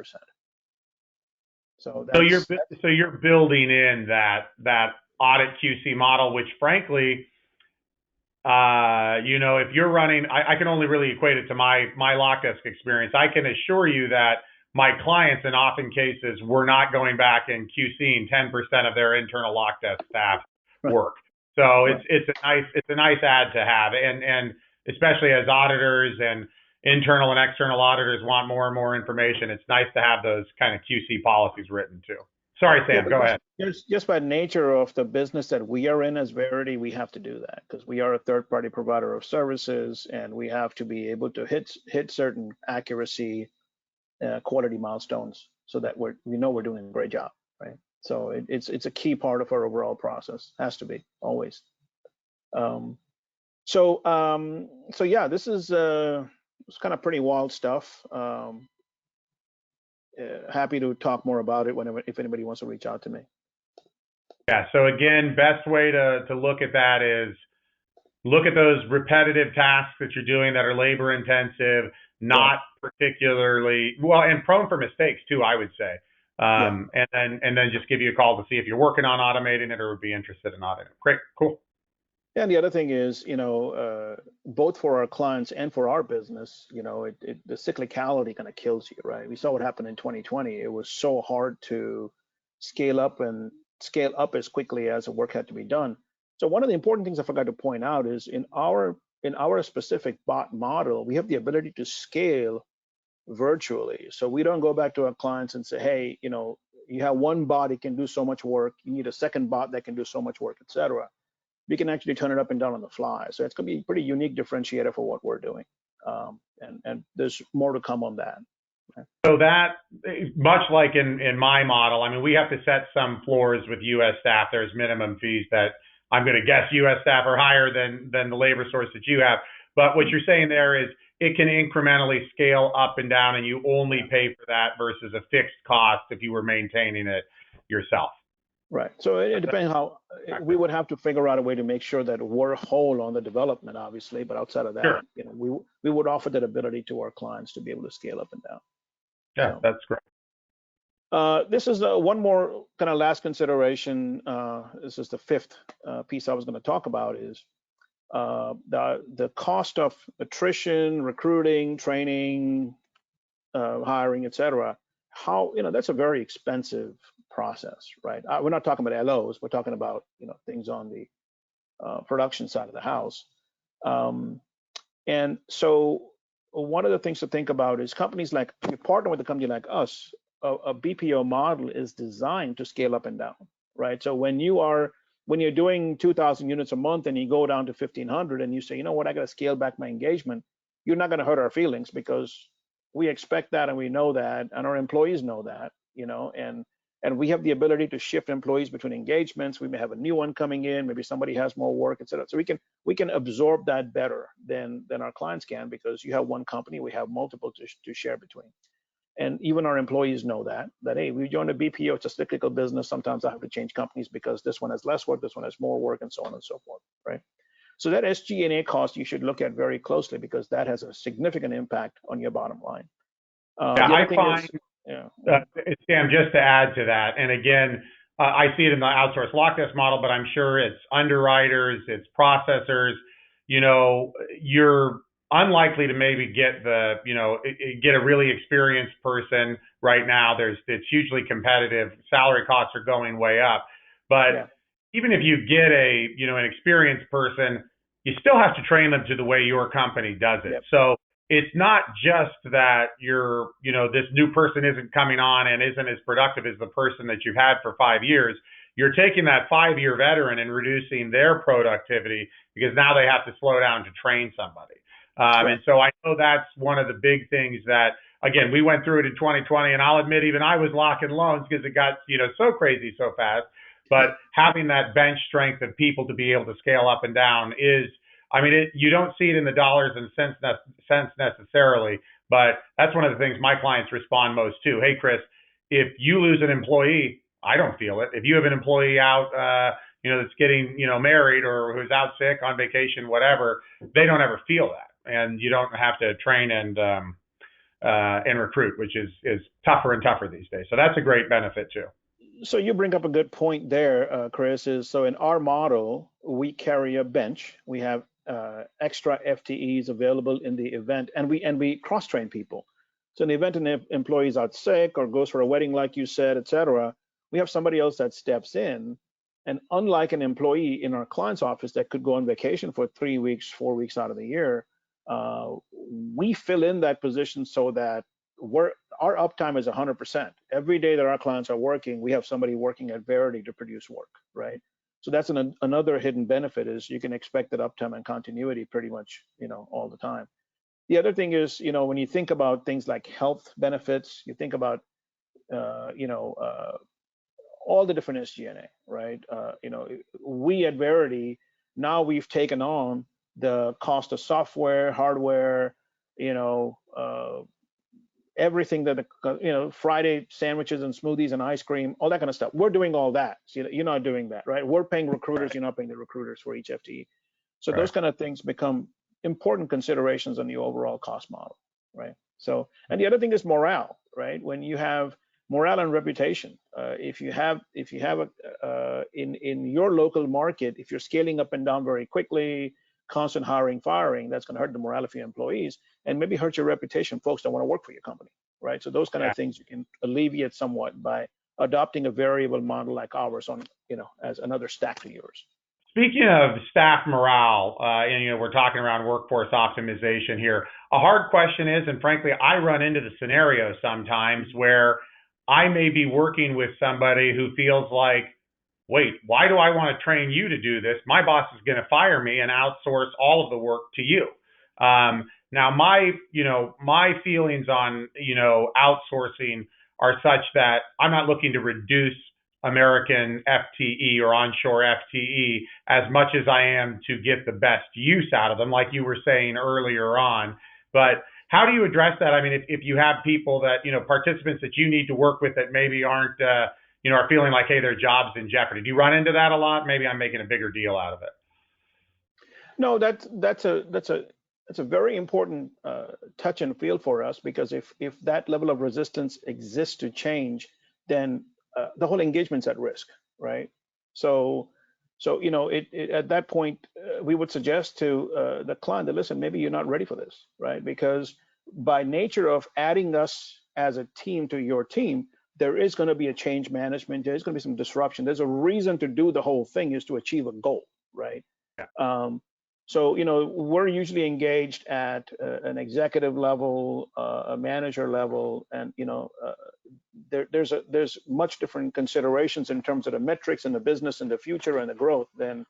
So So you're that's so you're building in that audit QC model, which frankly, if you're running, I can only really equate it to my lock desk experience. I can assure you that my clients, in often cases, were not going back and QCing 10% of their internal lock desk staff right, work. So right. it's a nice ad to have, and especially as auditors and internal and external auditors want more and more information, it's nice to have those kind of QC policies written too. Sorry, Yeah, Sam, but go ahead. just by nature of the business that we are in as Verity, we have to do that because we are a third-party provider of services, and we have to be able to hit certain accuracy, quality milestones, so that we know we're doing a great job, right? So it's a key part of our overall process. Has to be always. Um, so yeah, this is it's kind of pretty wild stuff. Happy to talk more about it whenever if anybody wants to reach out to me. Yeah. So again, best way to look at that is look at those repetitive tasks that you're doing that are labor intensive, Yeah, not particularly well, and prone for mistakes too, I would say. yeah. And then just give you a call to see if you're working on automating it or would be interested in auditing it. Great, cool. And the other thing is, both for our clients and for our business, the cyclicality kind of kills you, right? We saw what happened in 2020. It was so hard to scale up and scale up as quickly as the work had to be done. So one of the important things I forgot to point out is in our specific bot model, we have the ability to scale virtually. So we don't go back to our clients and say, hey, you have one bot, it can do so much work. You need a second bot that can do so much work, et cetera. We can actually turn it up and down on the fly. So it's going to be a pretty unique differentiator for what we're doing. And there's more to come on that. So that, much like in my model, I mean, we have to set some floors with U.S. staff. There's minimum fees that I'm going to guess U.S. staff are higher than the labor source that you have. But what you're saying there is it can incrementally scale up and down, and you only pay for that versus a fixed cost if you were maintaining it yourself. Right. So it depends how we would have to figure out a way to make sure that we're whole on the development, obviously. But outside of Sure. that, we would offer that ability to our clients to be able to scale up and down. Yeah, So that's great. this is one more kind of last consideration. This is the fifth piece I was going to talk about is the cost of attrition, recruiting, training, hiring, et cetera. How that's a very expensive process, right? We're not talking about LOs. We're talking about things on the production side of the house. And so one of the things to think about is companies like if you partner with a company like us, a BPO model is designed to scale up and down, right? So when you're doing 2,000 units a month and you go down to 1,500 and you say, you know what, I got to scale back my engagement, you're not going to hurt our feelings because we expect that and we know that and our employees know that, and we have the ability to shift employees between engagements. We may have a new one coming in, maybe somebody has more work, et cetera. So we can absorb that better than our clients can because you have one company, we have multiple to share between. And even our employees know that hey, we joined a BPO, it's a cyclical business. Sometimes I have to change companies because this one has less work, this one has more work, and so on and so forth, right? So that SG&A cost you should look at very closely because that has a significant impact on your bottom line. Yeah, The other I thing find, is, yeah, Sam, just to add to that, and again, I see it in the outsourced lock desk model, but I'm sure it's underwriters, it's processors. You're unlikely to maybe get get a really experienced person right now. It's hugely competitive. Salary costs are going way up, but yeah, even if you get an experienced person, you still have to train them to the way your company does it. yep, So it's not just that this new person isn't coming on and isn't as productive as the person that you've had for 5 years. You're taking that 5-year veteran and reducing their productivity because now they have to slow down to train somebody. right, And so I know that's one of the big things that, again, we went through it in 2020, and I'll admit even I was locking loans because it got, so crazy so fast. But having that bench strength of people to be able to scale up and down is, you don't see it in the dollars and cents necessarily, but that's one of the things my clients respond most to. Hey, Chris, if you lose an employee, I don't feel it. If you have an employee out, that's getting, married or who's out sick, on vacation, whatever, they don't ever feel that. And you don't have to train and recruit, which is tougher and tougher these days. So that's a great benefit too. So you bring up a good point there, Chris. Is so in our model, we carry a bench. We have extra FTEs available in the event, and we cross train people. So in the event an employee is out sick or goes for a wedding, like you said, etc., we have somebody else that steps in. And unlike an employee in our client's office that could go on vacation for 3 weeks, 4 weeks out of the year, uh, we fill in that position so that our uptime is 100%. Every day that our clients are working, we have somebody working at Verity to produce work, right? So that's another hidden benefit is you can expect that uptime and continuity pretty much, all the time. The other thing is, when you think about things like health benefits, you think about, all the different SG&A, right? We at Verity, now we've taken on the cost of software, hardware, you know, uh, everything that Friday sandwiches and smoothies and ice cream, all that kind of stuff. We're doing all that. So you're not doing that, right? We're paying recruiters. Right. You're not paying the recruiters for each FTE. So Right. those kind of things become important considerations on the overall cost model, right? So, and the other thing is morale, right? When you have morale and reputation, if you have in your local market, if you're scaling up and down very quickly, constant hiring, firing, that's going to hurt the morale of your employees and maybe hurt your reputation. Folks don't want to work for your company, right? So those kind Yeah. of things you can alleviate somewhat by adopting a variable model like ours on, as another stack to yours. Speaking of staff morale, and we're talking around workforce optimization here. A hard question is, and frankly, I run into the scenario sometimes where I may be working with somebody who feels like, wait, why do I want to train you to do this? My boss is going to fire me and outsource all of the work to you. Now, my feelings on, outsourcing are such that I'm not looking to reduce American FTE or onshore FTE as much as I am to get the best use out of them, like you were saying earlier on. But how do you address that? I mean, if you have people that, participants that you need to work with that maybe aren't, are feeling like, hey, their job's in jeopardy. Do you run into that a lot? Maybe I'm making a bigger deal out of it. No, that's a very important touch and feel for us because if that level of resistance exists to change, then the whole engagement's at risk, right? So at that point we would suggest to the client that listen, maybe you're not ready for this, right? Because by nature of adding us as a team to your team, there is going to be a change management. There's going to be some disruption. There's a reason to do the whole thing is to achieve a goal, right? Yeah. So, we're usually engaged at an executive level, a manager level, and there's much different considerations in terms of the metrics and the business and the future and the growth than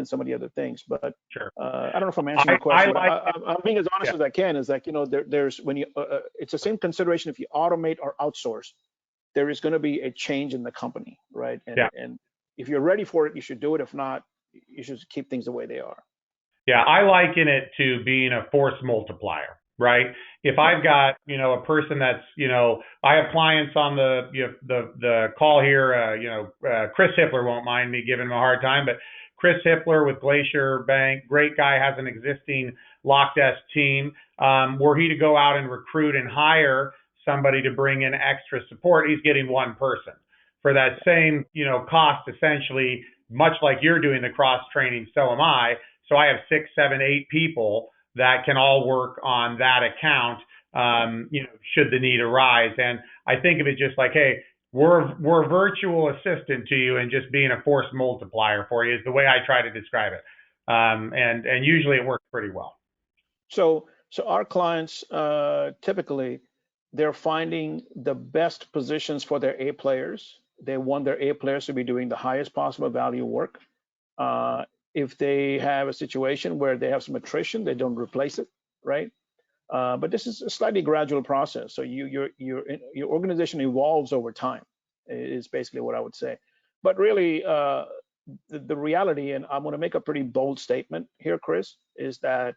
some of the other things. But Sure. I don't know if I'm answering I, your I question, but like, I'm being as honest yeah, as I can. Is like there's when you it's the same consideration if you automate or outsource, there is going to be a change in the company, right? yeah. And if you're ready for it, you should do it. If not, you should keep things the way they are. Yeah, I liken it to being a force multiplier, right? If Yeah. I've got, a person that's, I have clients on the call here, Chris Hippler won't mind me giving him a hard time, but Chris Hippler with Glacier Bank, great guy, has an existing lock desk team. Were he to go out and recruit and hire somebody to bring in extra support, he's getting one person for that same, cost essentially, much like you're doing the cross training, so am I. So I have 6, 7, 8 people that can all work on that account, should the need arise. And I think of it just like, hey, we're a virtual assistant to you, and just being a force multiplier for you is the way I try to describe it. And usually it works pretty well. So our clients typically they're finding the best positions for their A players. They want their A players to be doing the highest possible value work. Uh, if they have a situation where they have some attrition, they don't replace it, right? But this is a slightly gradual process. So your organization evolves over time, is basically what I would say. But really, the reality, and I'm going to make a pretty bold statement here, Chris, is that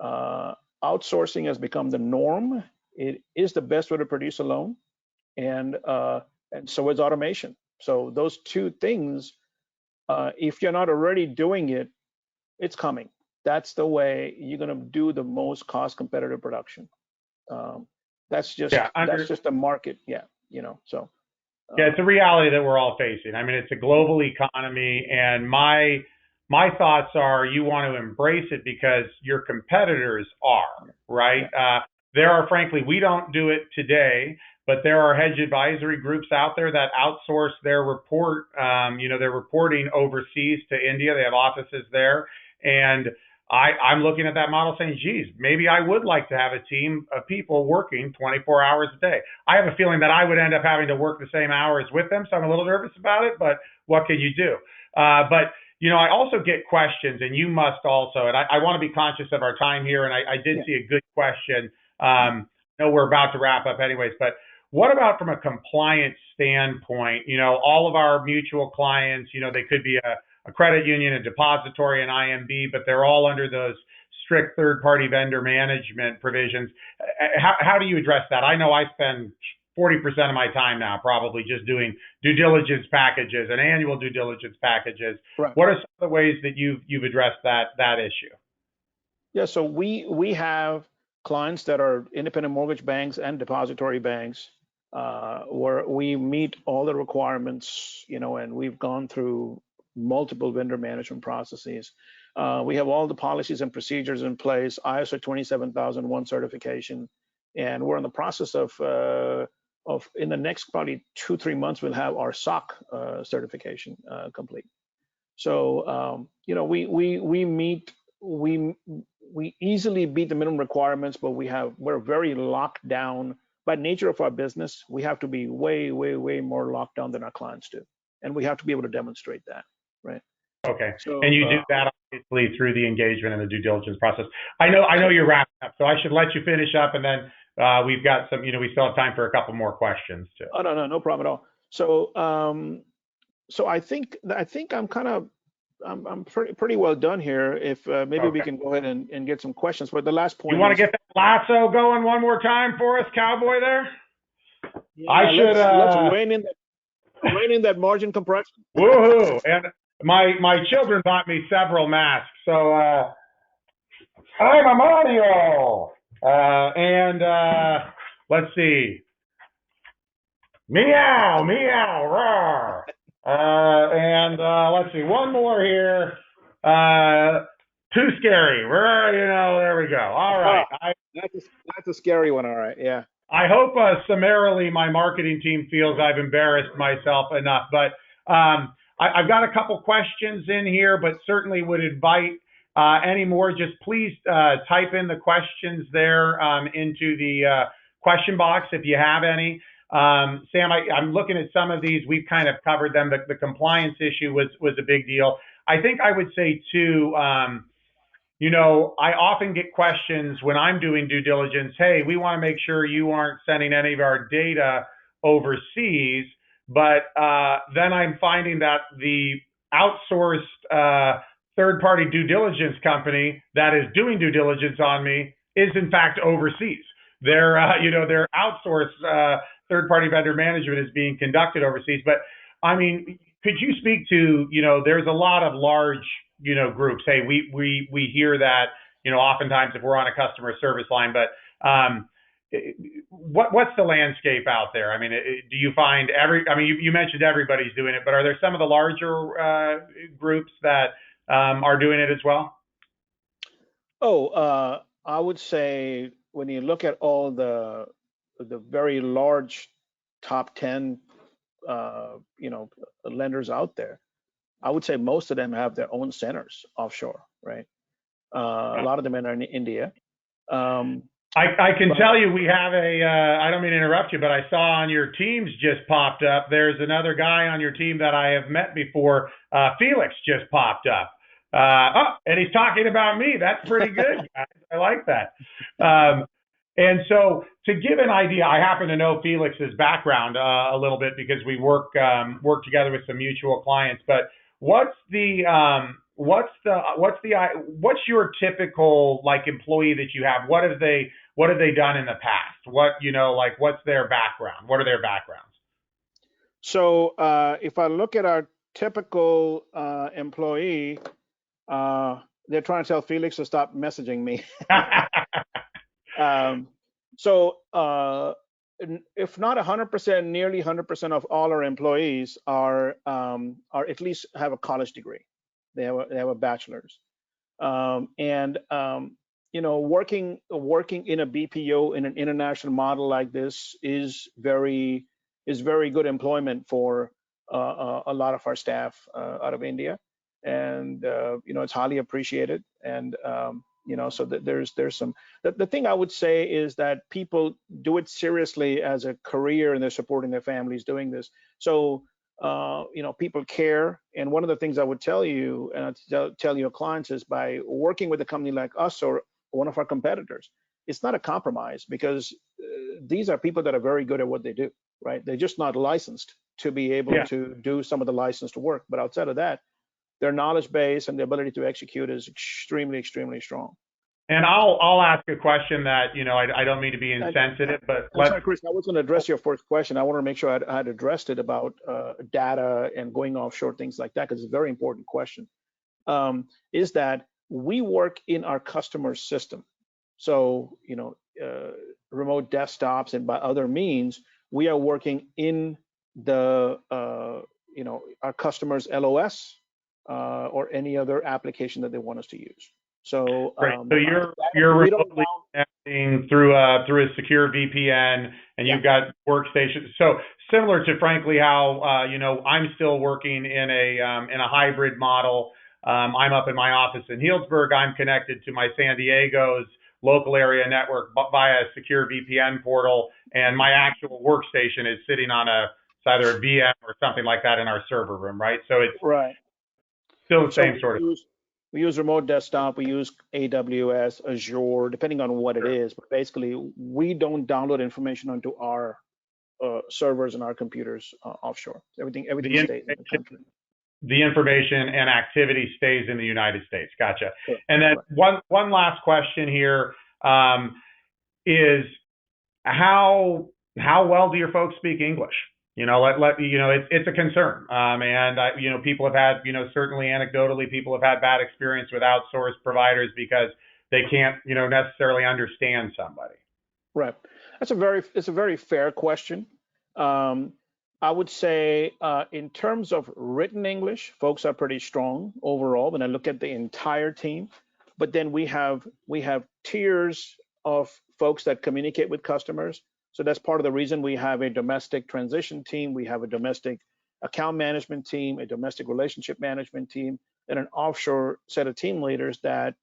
uh, outsourcing has become the norm. It is the best way to produce alone, and so is automation. So those two things If you're not already doing it, it's coming. That's the way you're going to do the most cost competitive production. Um, Yeah, that's just the market. Yeah, so yeah, uh, it's a reality that we're all facing. I mean, it's a global economy, and my thoughts are you want to embrace it because your competitors are, right? yeah, There are, frankly, we don't do it today, but there are hedge advisory groups out there that outsource their their reporting overseas to India. They have offices there, and I'm looking at that model saying, geez, maybe I would like to have a team of people working 24 hours a day. I have a feeling that I would end up having to work the same hours with them, so I'm a little nervous about it, but what can you do? But I also get questions, and you must also, and I want to be conscious of our time here, and I did yeah, see a good question. I know we're about to wrap up anyways, but what about from a compliance standpoint? All of our mutual clients, they could be a credit union, a depository, an IMB, but they're all under those strict third-party vendor management provisions. How do you address that? I know I spend 40% of my time now probably just doing due diligence packages and annual due diligence packages. right. What are some of the ways that you've addressed that issue? Yeah, so we have clients that are independent mortgage banks and depository banks, where we meet all the requirements, and we've gone through multiple vendor management processes. We have all the policies and procedures in place, ISO 27001 certification, and we're in the process of in the next probably 2-3 months we'll have our SOC certification complete. So we meet we we easily beat the minimum requirements, but we're very locked down by nature of our business. We have to be way, way, way more locked down than our clients do, and we have to be able to demonstrate that, right? Okay. And So you do that obviously through the engagement and the due diligence process. I know you're wrapping up, so I should let you finish up, and then we've got some, we still have time for a couple more questions too. oh, no problem at all. So I think I'm pretty well done here. If maybe we Okay. can go ahead and get some questions. But the last You point want to is, get that lasso going one more time for us, cowboy there? I yeah, should, let's rein in that margin compression. woohoo. And my children bought me several masks. So, I'm a Mario. And let's see. Meow, meow, roar. And let's see, one more here. Too scary. There we go. All Ah, right. that's a scary one. All right. Yeah. I hope summarily my marketing team feels I've embarrassed myself enough. But I've got a couple questions in here, but certainly would invite any more. Just please type in the questions there into the question box if you have any. Sam, I'm looking at some of these. We've kind of covered them. The compliance issue was a big deal. I think I would say too. I often get questions when I'm doing due diligence. Hey, we want to make sure you aren't sending any of our data overseas. But then I'm finding that the outsourced third-party due diligence company that is doing due diligence on me is in fact overseas. Their outsourced third-party vendor management is being conducted overseas. But I mean, could you speak to, there's a lot of large, groups. Hey, we hear that, oftentimes if we're on a customer service line, but what's the landscape out there? I mean, do you find you mentioned everybody's doing it, but are there some of the larger groups that are doing it as well? Oh, I would say when you look at all the very large top 10, lenders out there, I would say most of them have their own centers offshore, right? A lot of them are in India. Um, I can but tell you we have I don't mean to interrupt you, but I saw on your teams just popped up. There's another guy on your team that I have met before. Felix just popped up. And he's talking about me. That's pretty good, guys. I like that. And so to give an idea, I happen to know Felix's background a little bit because we work together with some mutual clients. But what's your typical employee that you have? What have they done in the past? What's their background? What are their backgrounds? so if I look at our typical employee, they're trying to tell Felix to stop messaging me. Um, so if not 100%, nearly 100% of all our employees are at least have a college degree. They have a bachelor's. And working in a BPO in an international model like this is very good employment for a lot of our staff out of India, and it's highly appreciated. And so there's some. The thing I would say is that people do it seriously as a career, and they're supporting their families doing this. So people care. And one of the things I would tell you and tell your clients is, by working with a company like us or one of our competitors, it's not a compromise, because these are people that are very good at what they do, right? They're just not licensed to be able Yeah. to do some of the licensed work. But outside of that, their knowledge base and the ability to execute is extremely, extremely strong. And I'll ask a question that, I don't mean to be insensitive, but I'm sorry, Chris, I was going to address your first question. I want to make sure I had addressed it about data and going offshore, things like that, because it's a very important question. Is that we work in our customer system. So, remote desktops and by other means, we are working in the, our customers' LOS or any other application that they want us to use. So, Great. So you're remotely connecting through a secure VPN, and you've got workstations. So similar to, frankly, how I'm still working in a hybrid model. I'm up in my office in Healdsburg. I'm connected to my San Diego's local area network via a secure VPN portal, and my actual workstation is sitting on it's either a VM or something like that in our server room, right? So it's still the same sort of. We use remote desktop, we use AWS, Azure, depending on what it is. But basically, we don't download information onto our servers and our computers offshore. Everything stays in the country. The information and activity stays in the United States. Gotcha. Correct. And then one last question here is how well do your folks speak English? It's a concern. And people have had, certainly anecdotally, people have had bad experience with outsourced providers because they can't, necessarily understand somebody. Right. It's a very fair question. I would say in terms of written English, folks are pretty strong overall when I look at the entire team. But then we have tiers of folks that communicate with customers. So that's part of the reason we have a domestic transition team, we have a domestic account management team, a domestic relationship management team, and an offshore set of team leaders that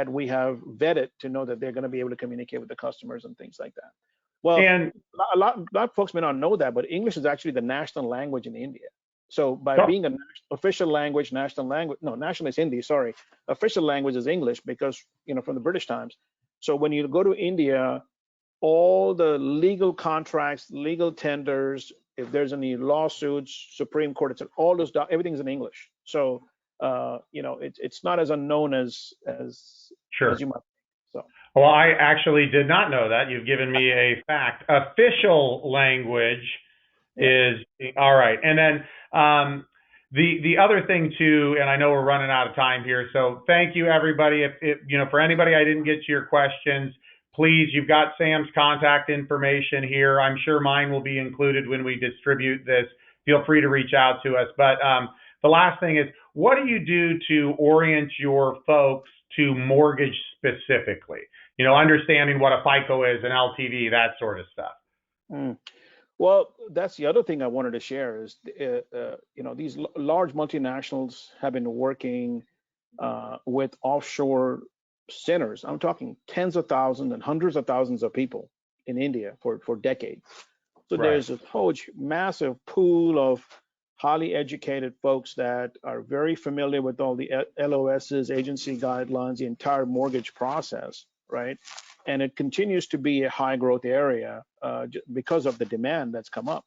we have vetted to know that they're going to be able to communicate with the customers and things like that. Well, and a lot of folks may not know that, but English is actually the national language in India. So by being an official language, national is Hindi, sorry. Official language is English because, from the British times. So when you go to India, all the legal contracts, legal tenders, if there's any lawsuits, Supreme Court, it's all those, everything's in English. So, it's not as unknown as you might think. So. Well, I actually did not know that. You've given me a fact. Official language is all right. And then the other thing too, and I know we're running out of time here, so thank you everybody. If for anybody I didn't get to your questions, please, you've got Sam's contact information here. I'm sure mine will be included when we distribute this. Feel free to reach out to us. But the last thing is, what do you do to orient your folks to mortgage specifically? Understanding what a FICO is, an LTV, that sort of stuff. Well, that's the other thing I wanted to share is, these large multinationals have been working with offshore centers. I'm talking tens of thousands and hundreds of thousands of people in India for decades. So there's a whole massive pool of highly educated folks that are very familiar with all the LOSs, agency guidelines, the entire mortgage process, right? And it continues to be a high growth area because of the demand that's come up.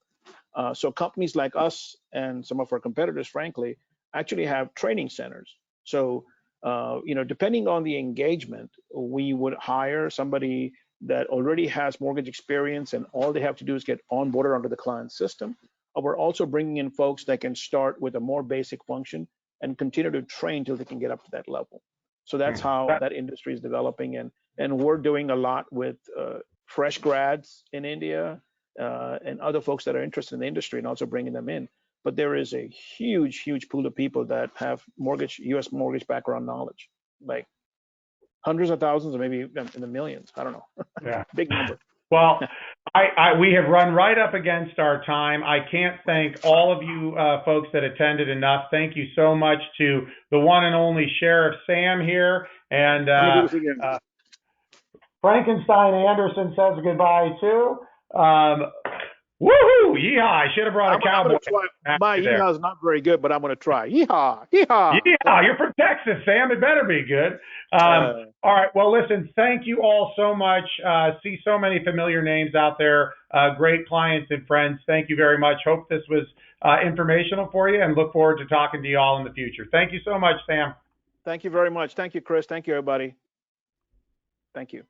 So companies like us and some of our competitors, frankly, actually have training centers. So, depending on the engagement, we would hire somebody that already has mortgage experience, and all they have to do is get onboarded onto the client system. we're also bringing in folks that can start with a more basic function and continue to train till they can get up to that level. So that's how that industry is developing, and we're doing a lot with fresh grads in India and other folks that are interested in the industry, and also bringing them in. But there is a huge pool of people that have U.S. mortgage background knowledge, like hundreds of thousands, or maybe in the millions. I don't know. Yeah. Big number. Well, we have run right up against our time. I can't thank all of you folks that attended enough. Thank you so much to the one and only Sheriff Sam here. And Frankenstein Anderson says goodbye too. Woohoo! Yeehaw! I should have brought a cowboy. My yeehaw is not very good, but I'm going to try. Yeehaw! Yeehaw! Yeehaw! You're from Texas, Sam. It better be good. All right. Well, listen, thank you all so much. See so many familiar names out there. Great clients and friends. Thank you very much. Hope this was informational for you, and look forward to talking to you all in the future. Thank you so much, Sam. Thank you very much. Thank you, Chris. Thank you, everybody. Thank you.